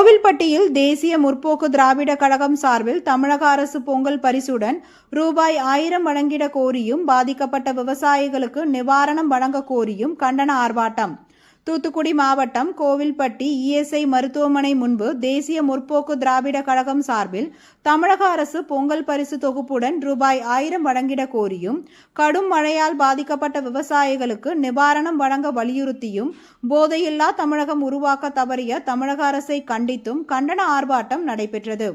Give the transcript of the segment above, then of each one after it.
கோவில்பட்டியில் தேசிய முற்போக்கு திராவிட கழகம் சார்பில் தமிழக அரசு பொங்கல் பரிசுடன் ரூபாய் 1000 வழங்கிட கோரியும் பாதிக்கப்பட்ட விவசாயிகளுக்கு நிவாரணம் வழங்க கோரியும் கண்டன ஆர்ப்பாட்டம். தூத்துக்குடி மாவட்டம் கோவில்பட்டி இஎஸ்ஐ மருத்துவமனை முன்பு தேசிய முற்போக்கு திராவிட கழகம் சார்பில் தமிழக அரசு பொங்கல் பரிசு தொகுப்புடன் ரூபாய் 1000 வழங்கிட கோரியும் கடும் மழையால் பாதிக்கப்பட்ட விவசாயிகளுக்கு நிவாரணம் வழங்க வலியுறுத்தியும் போதையில்லா தமிழகம் உருவாக்க தவறிய தமிழக அரசை கண்டித்தும் கண்டன ஆர்ப்பாட்டம் நடைபெற்றது.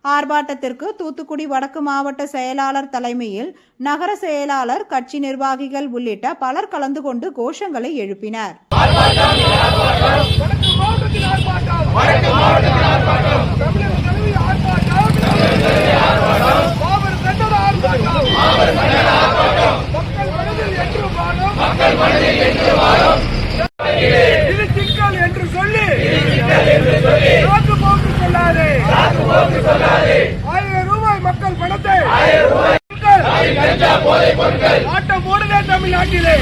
ஆர்ப்பாட்டத்திற்கு தூத்துக்குடி வடக்கு மாவட்ட செயலாளர் தலைமையில் நகர செயலாளர், கட்சி நிர்வாகிகள் உள்ளிட்ட பலர் கலந்து கொண்டு கோஷங்களை எழுப்பினர். என்று சொல்லி 1000 ரூபாய் மக்கள் பணத்தை ஆட்டம் போடுதே தமிழ்நாட்டிலே.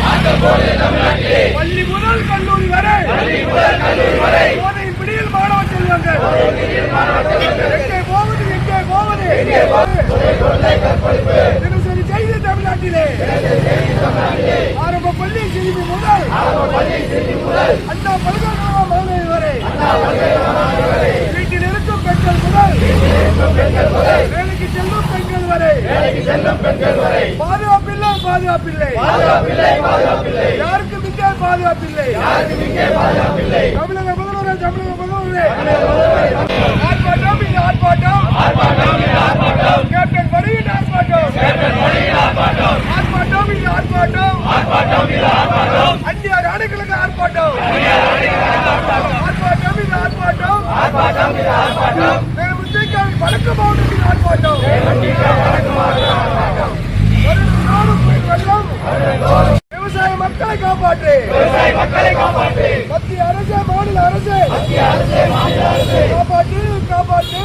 பள்ளி முதல் கல்லூரி வரை போதையின் பிடியில் மாணவ செல்வங்கள் எங்கே போவது தினசரி செய்தி தமிழ்நாட்டிலே. ஆரம்ப பள்ளி செய்தி முதல் அண்ணா பல்கலைக்கழக மாணவி வரை வீட்டில் இருக்கும் பெண்கள் முதல் வேலைக்கு செல்லும் பெண்கள் வரை பாதுகாப்பில்லை. யாருக்கு மிக்க பாதுகாப்பில்லை. தமிழக முதல்வரே ஆர்ப்பாட்டம் கேப்டன் பணியின் ஆர்ப்பாட்டம் அந்நிய நாடுகளுக்கு ஆர்ப்பாட்டம் வடக்கு மாவட்டத்தின் ஆர்ப்பாட்டம். விவசாய மக்களை காப்பாற்று. மத்திய அரசு, மாநில அரசு காப்பாற்று.